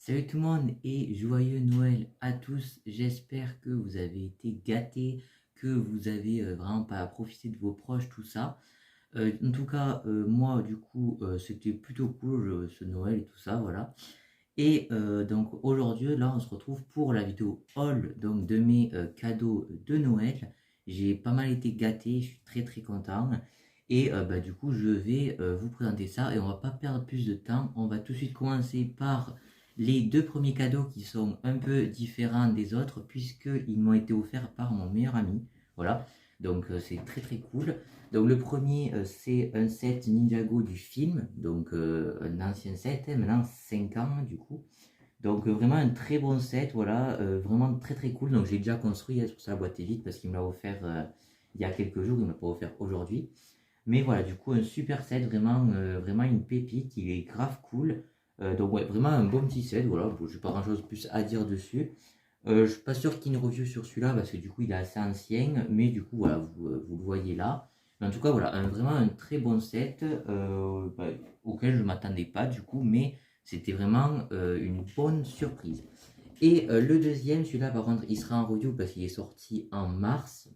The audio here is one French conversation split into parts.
Salut tout le monde et joyeux Noël à tous. J'espère que vous avez été gâtés, que vous avez vraiment pas profité de vos proches, tout ça. En tout cas, moi, du coup, c'était plutôt cool ce Noël et tout ça, voilà. Et donc aujourd'hui, là, on se retrouve pour la vidéo haul donc, de mes cadeaux de Noël. J'ai pas mal été gâté, je suis très très content. Et du coup, je vais vous présenter ça et on va pas perdre plus de temps. On va tout de suite commencer par les deux premiers cadeaux qui sont un peu différents des autres puisqu'ils m'ont été offerts par mon meilleur ami. Voilà, donc c'est très très cool. Donc le premier, c'est un set Ninjago du film, donc un ancien set, maintenant 5 ans du coup. Donc vraiment un très bon set, voilà, vraiment très très cool. Donc j'ai déjà construit, c'est pour ça la boîte est vide, parce qu'il me l'a offert il y a quelques jours, il ne m'a pas offert aujourd'hui. Mais voilà, du coup un super set, vraiment, vraiment une pépite, il est grave cool. Donc ouais, vraiment un bon petit set, voilà, bon, j'ai pas grand chose de plus à dire dessus. Je suis pas sûr qu'il y ait une review sur celui-là parce que du coup il est assez ancien, mais du coup voilà, vous le voyez là. Mais en tout cas voilà, vraiment un très bon set auquel je m'attendais pas du coup, mais c'était vraiment une bonne surprise. Et le deuxième, celui-là par contre il sera en review parce qu'il est sorti en mars.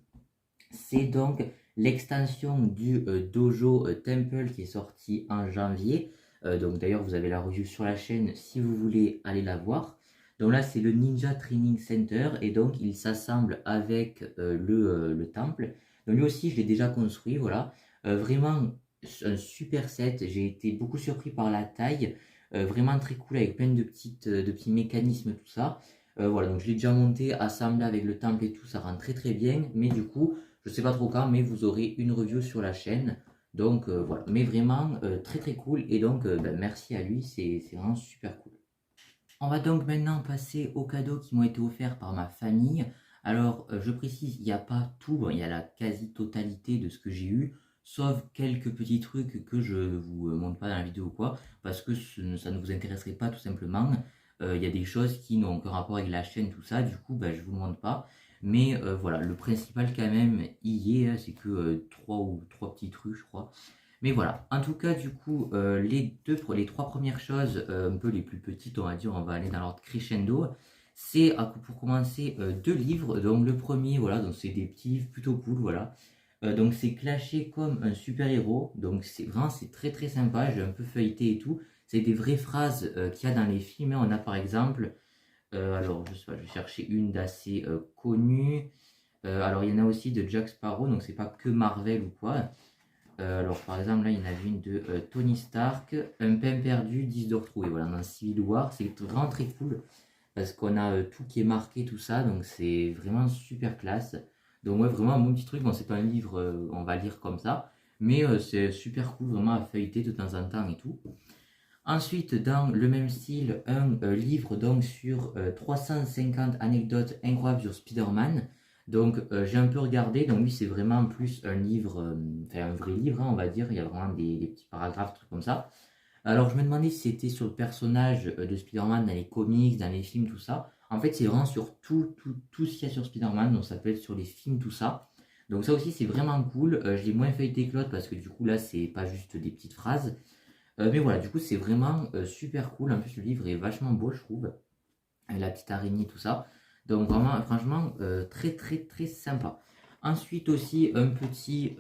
C'est donc l'extension du Dojo Temple qui est sorti en janvier. Donc d'ailleurs vous avez la review sur la chaîne si vous voulez aller la voir. Donc là c'est le Ninja Training Center et donc il s'assemble avec le temple. Donc lui aussi je l'ai déjà construit, voilà. Vraiment un super set, j'ai été beaucoup surpris par la taille. Vraiment très cool avec plein de petits mécanismes tout ça. Voilà, donc je l'ai déjà monté, assemblé avec le temple et tout, ça rend très très bien. Mais du coup, je sais pas trop quand, mais vous aurez une review sur la chaîne. Donc voilà, mais vraiment très très cool. Et donc merci à lui, c'est vraiment super cool. On va donc maintenant passer aux cadeaux qui m'ont été offerts par ma famille. Alors je précise, il n'y a pas tout, bon, il y a la quasi-totalité de ce que j'ai eu, sauf quelques petits trucs que je vous montre pas dans la vidéo ou quoi, parce que ça ne vous intéresserait pas tout simplement. Il y a des choses qui n'ont aucun rapport avec la chaîne, tout ça, du coup je vous le montre pas. Mais voilà, le principal quand même y est, hein, c'est que trois petits trucs je crois. Mais voilà, en tout cas, du coup, les trois premières choses, un peu les plus petites, on va dire, on va aller dans l'ordre crescendo. C'est pour commencer deux livres. Donc le premier, voilà, donc c'est des petits livres plutôt cool, voilà. Donc c'est clashé comme un super-héros. Donc c'est vraiment c'est très très sympa. J'ai un peu feuilleté et tout. C'est des vraies phrases qu'il y a dans les films. On a par exemple, alors je sais pas, je vais chercher une d'assez connue. Alors il y en a aussi de Jack Sparrow, donc c'est pas que Marvel ou quoi. Alors par exemple là il y en avait une de Tony Stark, un pain perdu, 10 de retrouvé. Voilà, dans Civil War, c'est vraiment très cool parce qu'on a tout qui est marqué, tout ça, donc c'est vraiment super classe. Donc ouais, vraiment un bon petit truc. Bon, c'est pas un livre, on va lire comme ça, mais c'est super cool vraiment à feuilleter de temps en temps et tout. Ensuite, dans le même style, un livre donc sur 350 anecdotes incroyables sur Spider-Man. Donc j'ai un peu regardé, donc oui c'est vraiment plus un livre, enfin un vrai livre hein, on va dire, il y a vraiment des petits paragraphes, trucs comme ça. Alors je me demandais si c'était sur le personnage de Spider-Man dans les comics, dans les films, tout ça. En fait c'est vraiment sur tout ce qu'il y a sur Spider-Man, donc ça peut être sur les films, tout ça. Donc ça aussi c'est vraiment cool, je l'ai moins feuilleté que l'autre parce que du coup là c'est pas juste des petites phrases. Mais voilà, du coup, c'est vraiment super cool. En plus, le livre est vachement beau, je trouve. Avec la petite araignée, tout ça. Donc, vraiment, franchement, très, très, très sympa. Ensuite, aussi, un petit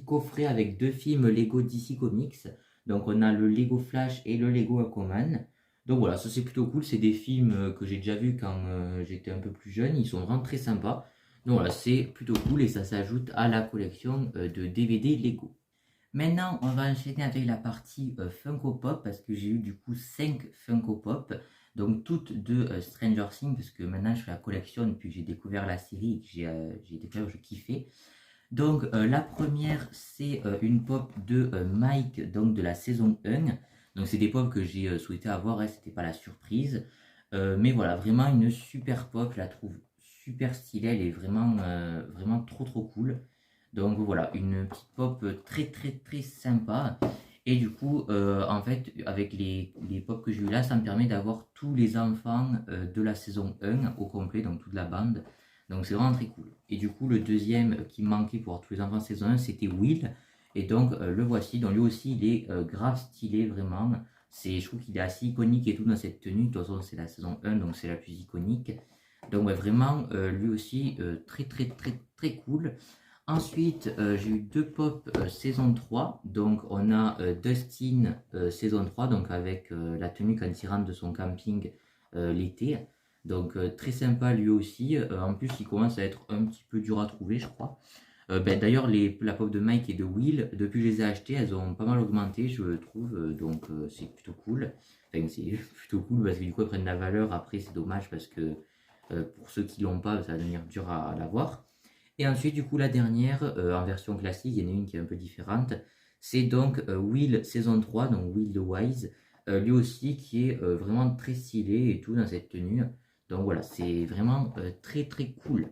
coffret avec deux films Lego DC Comics. Donc, on a le Lego Flash et le Lego Aquaman. Donc, voilà, ça c'est plutôt cool. C'est des films que j'ai déjà vus quand j'étais un peu plus jeune. Ils sont vraiment très sympas. Donc, voilà, c'est plutôt cool et ça s'ajoute à la collection de DVD Lego. Maintenant, on va enchaîner avec la partie Funko Pop parce que j'ai eu du coup 5 Funko Pop, donc toutes de Stranger Things parce que maintenant je fais la collection depuis que j'ai découvert la série et que j'ai découvert que je kiffais. Donc la première c'est une pop de Mike donc de la saison 1. Donc c'est des pop que j'ai souhaité avoir, hein, c'était pas la surprise. Mais voilà, vraiment une super pop, je la trouve super stylée, elle est vraiment, vraiment trop trop cool. Donc voilà, une petite pop très très très sympa. Et du coup, en fait, avec les pop que j'ai eu là, ça me permet d'avoir tous les enfants de la saison 1 au complet, donc toute la bande. Donc c'est vraiment très cool. Et du coup, le deuxième qui me manquait pour avoir tous les enfants de saison 1, c'était Will. Et donc le voici. Donc lui aussi, il est grave stylé, vraiment. Je trouve qu'il est assez iconique et tout dans cette tenue. De toute façon, c'est la saison 1, donc c'est la plus iconique. Donc ouais, vraiment, lui aussi, très très très très cool. Ensuite, j'ai eu deux pop saison 3. Donc on a Dustin saison 3, donc avec la tenue quand il rentre de son camping l'été. Donc très sympa lui aussi. En plus, il commence à être un petit peu dur à trouver, je crois. D'ailleurs, la pop de Mike et de Will, depuis que je les ai achetées, elles ont pas mal augmenté, je trouve. Donc c'est plutôt cool. Enfin, c'est plutôt cool parce que du coup, elles prennent de la valeur. Après, c'est dommage parce que pour ceux qui l'ont pas, ça va devenir dur à l'avoir. Et ensuite, du coup, la dernière, en version classique, il y en a une qui est un peu différente. C'est donc Will saison 3, donc Will the Wise. Lui aussi qui est vraiment très stylé et tout dans cette tenue. Donc voilà, c'est vraiment très très cool.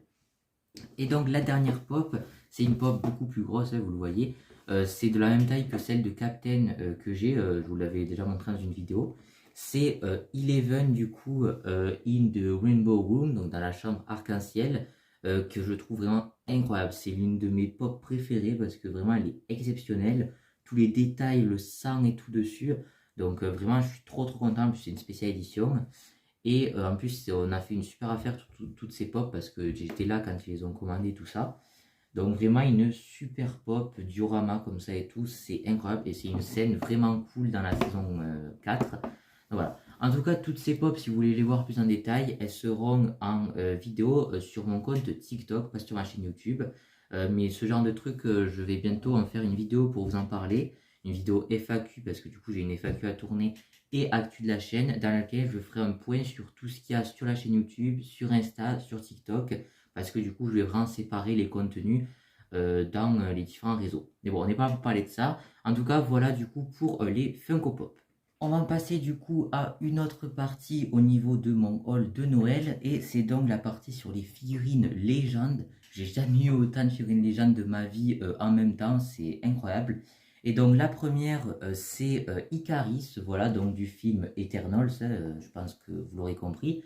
Et donc la dernière pop, c'est une pop beaucoup plus grosse, hein, vous le voyez. C'est de la même taille que celle de Captain que j'ai, je vous l'avais déjà montré dans une vidéo. C'est Eleven du coup in the Rainbow Room, donc dans la chambre arc-en-ciel, que je trouve vraiment incroyable. C'est l'une de mes pop préférées parce que vraiment elle est exceptionnelle. Tous les détails, le sang et tout dessus. Donc vraiment je suis trop trop content, c'est une spéciale édition. Et en plus, on a fait une super affaire toutes ces pop parce que j'étais là quand ils les ont commandées, tout ça. Donc vraiment une super pop, diorama comme ça et tout, c'est incroyable. Et c'est une scène vraiment cool dans la saison 4. Donc voilà. En tout cas, toutes ces pop, si vous voulez les voir plus en détail, elles seront en vidéo sur mon compte TikTok, pas sur ma chaîne YouTube. Mais ce genre de truc, je vais bientôt en faire une vidéo pour vous en parler. Une vidéo FAQ, parce que du coup j'ai une FAQ à tourner et actu de la chaîne dans laquelle je ferai un point sur tout ce qu'il y a sur la chaîne YouTube, sur Insta, sur TikTok, parce que du coup je vais vraiment séparer les contenus dans les différents réseaux. Mais bon, on n'est pas pour parler de ça. En tout cas, voilà du coup pour les Funko Pop. On va passer du coup à une autre partie au niveau de mon haul de Noël et c'est donc la partie sur les figurines légendes. J'ai jamais eu autant de figurines légendes de ma vie en même temps, c'est incroyable. Et donc la première c'est Icaris, voilà donc du film Eternals, je pense que vous l'aurez compris.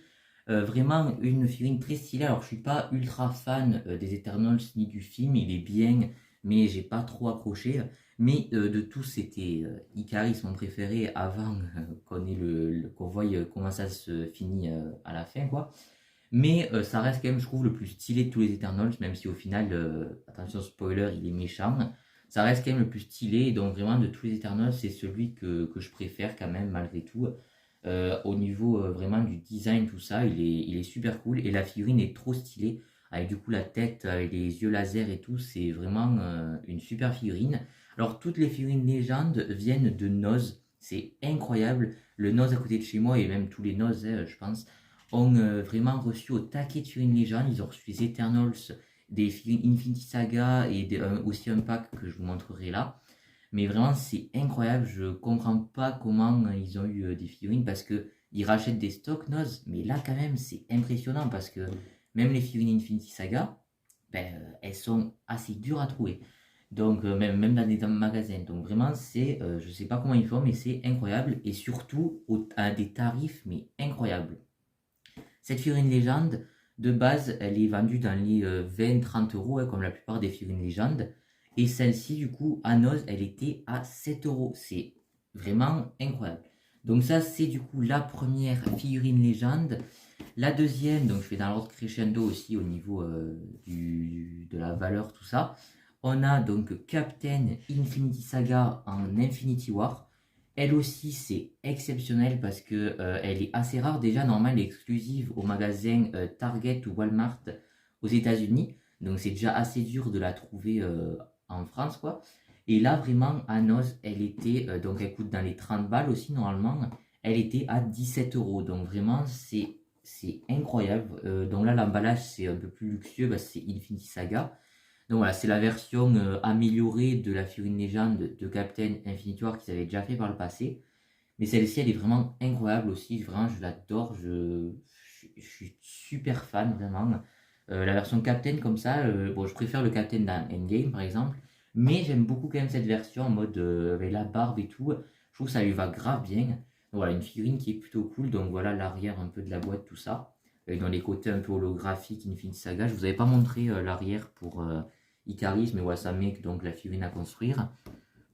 Vraiment une figurine très stylée. Alors je suis pas ultra fan des Eternals ni du film, il est bien, mais j'ai pas trop accroché. Mais de tous, c'était Icaris mon préféré avant qu'on voie comment ça se finit à la fin, quoi. Mais ça reste quand même, je trouve, le plus stylé de tous les Eternals, même si au final, attention spoiler, il est méchant. Ça reste quand même le plus stylé, et donc vraiment de tous les Eternals, c'est celui que je préfère quand même, malgré tout. Au niveau vraiment du design, tout ça, il est super cool, et la figurine est trop stylée, avec du coup la tête, avec les yeux laser et tout, c'est vraiment une super figurine. Alors toutes les figurines légendes viennent de Noz, c'est incroyable. Le Noz à côté de chez moi, et même tous les Noz, je pense, ont vraiment reçu au taquet de figurines légendes. Ils ont reçu les Eternals, des figurines Infinity Saga et aussi un pack que je vous montrerai là. Mais vraiment, c'est incroyable. Je comprends pas comment ils ont eu des figurines parce que ils rachètent des stocks Noz. Mais là, quand même, c'est impressionnant parce que même les figurines Infinity Saga, elles sont assez dures à trouver. Donc, même dans des magasins. Donc, vraiment, je sais pas comment ils font, mais c'est incroyable. Et surtout, à des tarifs, mais incroyables. Cette figurine légende, de base, elle est vendue dans les 20-30 euros, hein, comme la plupart des figurines légendes. Et celle-ci, du coup, à Noz, elle était à 7 euros. C'est vraiment incroyable. Donc ça, c'est du coup la première figurine légende. La deuxième, donc je fais dans l'ordre crescendo aussi au niveau de la valeur, tout ça. On a donc Captain Infinity Saga en Infinity War. Elle aussi, c'est exceptionnel parce que elle est assez rare. Déjà, normalement, elle est exclusive au magasin Target ou Walmart aux États-Unis. Donc, c'est déjà assez dur de la trouver en France, quoi. Et là, vraiment, à Noz, elle était, donc elle coûte dans les 30 balles aussi, normalement. Elle était à 17 euros. Donc, vraiment, c'est incroyable. Donc là, l'emballage, c'est un peu plus luxueux parce que c'est Infinity Saga. Donc voilà, c'est la version améliorée de la figurine légende de Captain Infinity War qu'ils avaient déjà fait par le passé. Mais celle-ci, elle est vraiment incroyable aussi. Vraiment, je l'adore. Je suis super fan, vraiment. La version Captain, comme ça, bon, je préfère le Captain dans Endgame, par exemple. Mais j'aime beaucoup quand même cette version en mode avec la barbe et tout. Je trouve que ça lui va grave bien. Donc voilà, une figurine qui est plutôt cool. Donc voilà l'arrière un peu de la boîte, tout ça. Dans les côtés un peu holographiques, Infinity Saga. Je vous avais pas montré l'arrière pour Icaris, mais voilà, ça met donc la figurine à construire.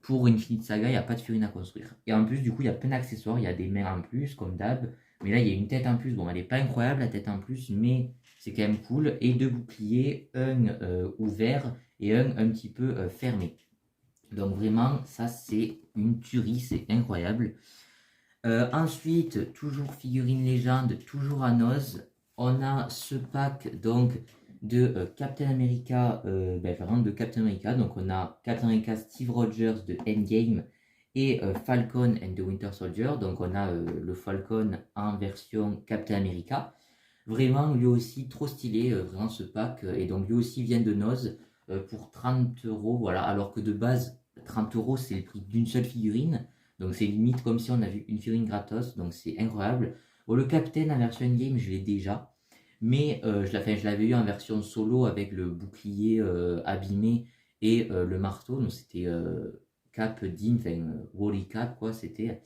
pour Infinite Saga, il n'y a pas de figurine à construire. Et en plus, du coup, il y a plein d'accessoires. Il y a des mains en plus, comme d'hab. Mais là, il y a une tête en plus. Bon, elle n'est pas incroyable, la tête en plus, mais c'est quand même cool. Et deux boucliers, un ouvert et un petit peu fermé. Donc vraiment, ça, c'est une tuerie, c'est incroyable. Ensuite, toujours figurine légende, toujours à Noz. On a ce pack donc de Captain America, vraiment de Captain America. Donc on a Captain America Steve Rogers de Endgame et Falcon and the Winter Soldier. Donc on a le Falcon en version Captain America. Vraiment, lui aussi, trop stylé, vraiment ce pack. Et donc lui aussi vient de Noz pour 30€. Voilà, alors que de base, 30€, c'est le prix d'une seule figurine. Donc c'est limite comme si on avait une figurine gratos, donc c'est incroyable. Bon, le Captain en version endgame, je l'ai déjà, mais je l'avais eu en version solo avec le bouclier abîmé et le marteau, donc c'était Cap Dim, enfin Wally Cap quoi, c'était.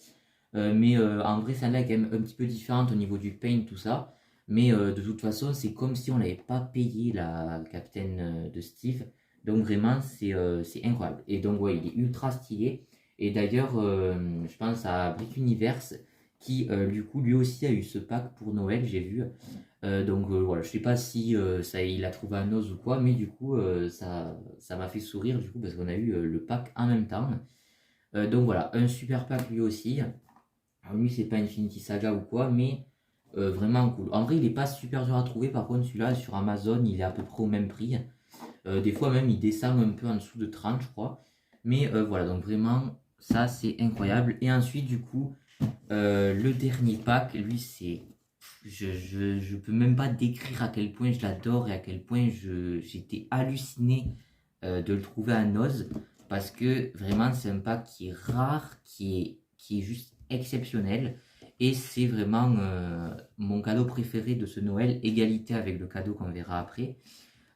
Mais en vrai, celle-là est quand même un petit peu différente au niveau du paint, tout ça. Mais de toute façon, c'est comme si on n'avait pas payé la Captain de Steve. Donc vraiment, c'est incroyable. Et donc, ouais, il est ultra stylé. Et d'ailleurs, je pense à Brick Universe qui, du coup, lui aussi a eu ce pack pour Noël, j'ai vu. Donc voilà, je sais pas si ça, il a trouvé un os ou quoi, mais du coup, ça m'a fait sourire, du coup, parce qu'on a eu le pack en même temps. Donc voilà, un super pack lui aussi. Alors lui, c'est pas Infinity Saga ou quoi, mais vraiment cool. En vrai, il est pas super dur à trouver, par contre, celui-là, sur Amazon, il est à peu près au même prix. Des fois même, il descend un peu en dessous de 30, je crois. Mais voilà, donc vraiment, ça, c'est incroyable. Et ensuite, du coup, le dernier pack, lui, c'est... Je peux même pas décrire à quel point je l'adore et à quel point j'étais halluciné de le trouver à Noz. Parce que vraiment, c'est un pack qui est rare, qui est juste exceptionnel. Et c'est vraiment mon cadeau préféré de ce Noël, égalité avec le cadeau qu'on verra après.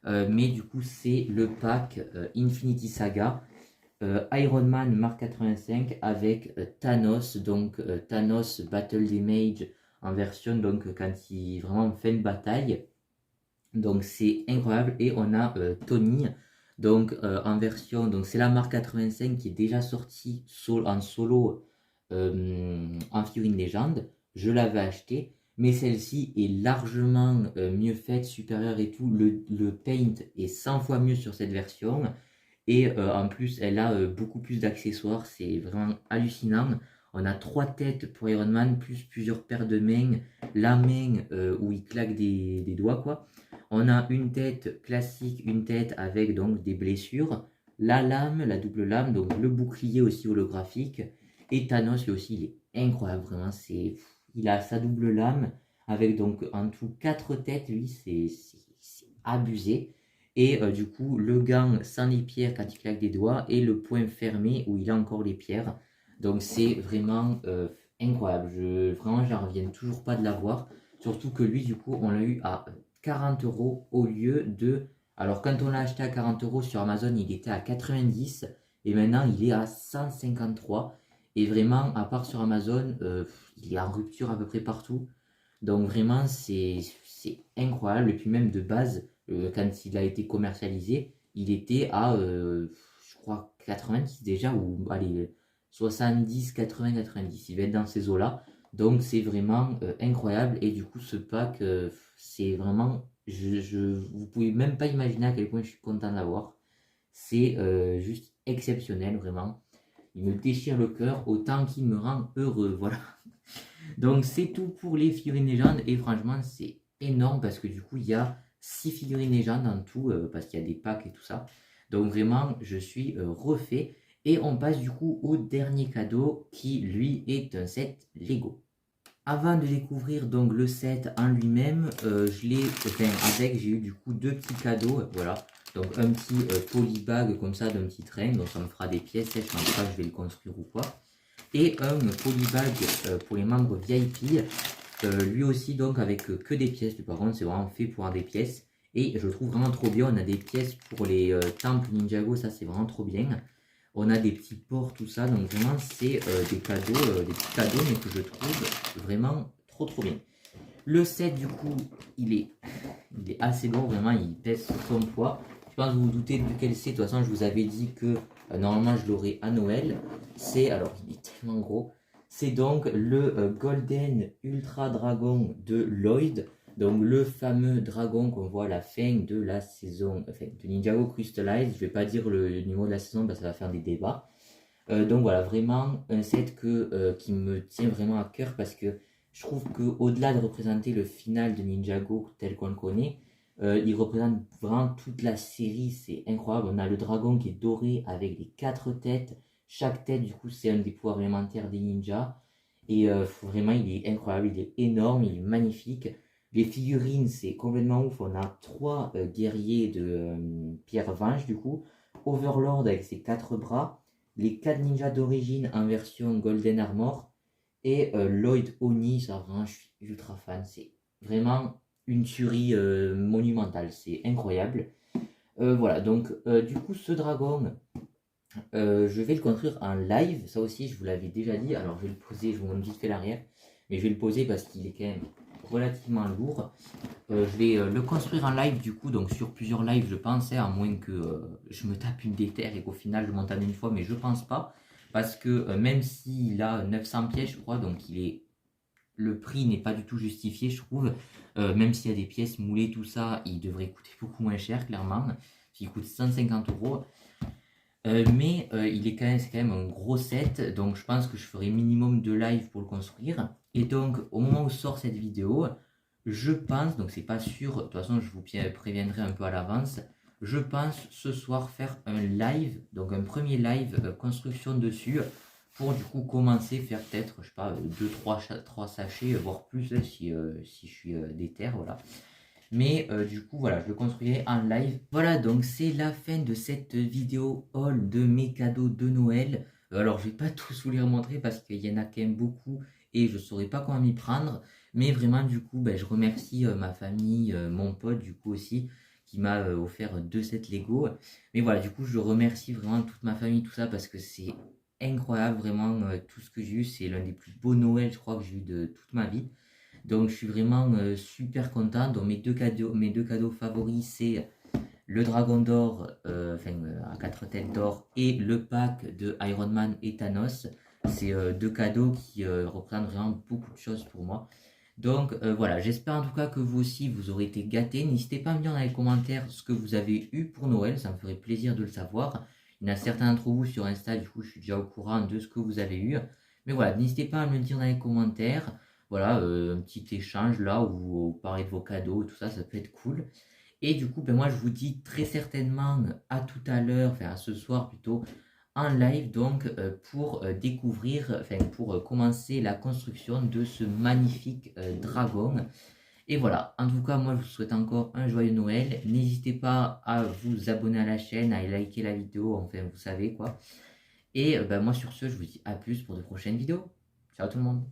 Mais du coup, c'est le pack Infinity Saga. Iron Man Mark 85 avec Thanos, donc Thanos Battle Damage en version donc quand il vraiment fait une bataille. Donc c'est incroyable. Et on a Tony, donc en version, donc c'est la Mark 85 qui est déjà sortie en solo en figurine légende. Je l'avais acheté, mais celle-ci est largement mieux faite, supérieure et tout. Le paint est 100 fois mieux sur cette version. Et en plus, elle a beaucoup plus d'accessoires. C'est vraiment hallucinant. On a 3 têtes pour Iron Man, plus plusieurs paires de mains. La main où il claque des doigts, quoi. On a une tête classique, une tête avec donc des blessures. La lame, la double lame, donc le bouclier aussi holographique. Et Thanos, lui aussi, il est incroyable, vraiment. Il a sa double lame avec donc en tout 4 têtes. Lui, c'est abusé. Et du coup, le gant sans les pierres quand il claque des doigts et le poing fermé où il a encore les pierres. Donc c'est vraiment incroyable. Vraiment, j'en reviens toujours pas de l'avoir. Surtout que lui, du coup, on l'a eu à 40€ au lieu de... Alors quand on l'a acheté à 40€ sur Amazon, il était à 90 et maintenant il est à 153. Et vraiment, à part sur Amazon, il est en rupture à peu près partout. Donc vraiment, c'est incroyable. Et puis même de base, quand il a été commercialisé, il était à, je crois, 90 déjà, ou allez, 70, 80, 90. Il va être dans ces eaux-là. Donc c'est vraiment incroyable. Et du coup, ce pack, c'est vraiment... vous pouvez même pas imaginer à quel point je suis content d'avoir. C'est juste exceptionnel, vraiment. Il me déchire le cœur autant qu'il me rend heureux. Voilà. Donc c'est tout pour les figurines légendes et franchement c'est énorme parce que du coup il y a 6 figurines légendes en tout parce qu'il y a des packs et tout ça. Donc vraiment je suis refait et on passe du coup au dernier cadeau qui lui est un set Lego. Avant de découvrir donc le set en lui-même, j'ai eu du coup deux petits cadeaux, voilà. Donc un petit polybag comme ça d'un petit train, donc ça me fera des pièces, je pense pas que je vais le construire ou quoi et un polybag pour les membres VIP, lui aussi donc avec que des pièces, par contre c'est vraiment fait pour avoir des pièces, et je le trouve vraiment trop bien. On a des pièces pour les temples Ninjago, ça c'est vraiment trop bien. On a des petits ports, tout ça, donc vraiment c'est des cadeaux, des petits cadeaux, mais que je trouve vraiment trop bien. Le set du coup, il est assez lourd, vraiment il pèse son poids. Je pense que vous vous doutez de quel c'est, de toute façon je vous avais dit que Normalement, je l'aurai à Noël. C'est, alors il est tellement gros, c'est donc le Golden Ultra Dragon de Lloyd. Donc le fameux dragon qu'on voit à la fin de la saison, enfin de Ninjago Crystallize. Je vais pas dire le numéro de la saison parce que ça va faire des débats. Donc voilà, vraiment un set qui me tient vraiment à cœur parce que je trouve qu'au-delà de représenter le final de Ninjago tel qu'on le connaît, il représente vraiment toute la série, c'est incroyable. On a le dragon qui est doré avec les 4 têtes. Chaque tête, du coup, c'est un des pouvoirs élémentaires des ninjas. Et vraiment, il est incroyable, il est énorme, il est magnifique. Les figurines, c'est complètement ouf. On a 3 guerriers de Pierre Vange, du coup. Overlord avec ses 4 bras, les 4 ninjas d'origine en version Golden Armor et Lloyd Oni, ça vraiment je suis ultra fan, c'est vraiment une tuerie monumentale, c'est incroyable. Voilà, donc du coup ce dragon, je vais le construire en live, ça aussi je vous l'avais déjà dit, alors je vais le poser, je vous montre vite fait l'arrière, mais je vais le poser parce qu'il est quand même relativement lourd. Je vais le construire en live du coup, donc sur plusieurs lives je pensais, à moins que je me tape une déterre et qu'au final je monte en une fois, mais je pense pas. Parce que même s'il a 900 pièces je crois, donc le prix n'est pas du tout justifié je trouve. Même s'il y a des pièces moulées, tout ça, il devrait coûter beaucoup moins cher clairement. Il coûte 150 €. Mais c'est quand même un gros set, donc je pense que je ferai minimum de live pour le construire. Et donc au moment où sort cette vidéo, je pense, donc c'est pas sûr, de toute façon je vous préviendrai un peu à l'avance, je pense ce soir faire un live, donc un premier live construction dessus, pour du coup commencer, faire peut-être, je sais pas, 2-3 sachets, voire plus si je suis déter, voilà. Mais du coup, voilà, je le construirai en live. Voilà, donc c'est la fin de cette vidéo haul de mes cadeaux de Noël. Alors, je vais pas tous vous les remontrer parce qu'il y en a quand même beaucoup et je saurais pas comment m'y prendre. Mais vraiment, du coup, ben, je remercie ma famille, mon pote, du coup aussi, qui m'a offert 2 sets Lego. Mais voilà, du coup, je remercie vraiment toute ma famille, tout ça, parce que c'est incroyable, vraiment, tout ce que j'ai eu. C'est l'un des plus beaux Noëls, je crois, que j'ai eu de toute ma vie. Donc je suis vraiment super content. Donc mes deux cadeaux favoris, c'est le Dragon d'Or, à 4 têtes d'or, et le pack de Iron Man et Thanos. C'est 2 cadeaux qui représentent vraiment beaucoup de choses pour moi. Donc voilà, j'espère en tout cas que vous aussi vous aurez été gâtés. N'hésitez pas à me dire dans les commentaires ce que vous avez eu pour Noël, ça me ferait plaisir de le savoir. Il y en a certains d'entre vous sur Insta, du coup je suis déjà au courant de ce que vous avez eu. Mais voilà, n'hésitez pas à me le dire dans les commentaires. Voilà, un petit échange là où vous parlez de vos cadeaux, tout ça, ça peut être cool. Et du coup, ben moi je vous dis très certainement à tout à l'heure, enfin à ce soir plutôt, en live donc pour découvrir, enfin pour commencer la construction de ce magnifique dragon. Et voilà, en tout cas moi je vous souhaite encore un joyeux Noël. N'hésitez pas à vous abonner à la chaîne, à liker la vidéo, enfin vous savez quoi. Et ben moi sur ce je vous dis à plus pour de prochaines vidéos. Ciao tout le monde.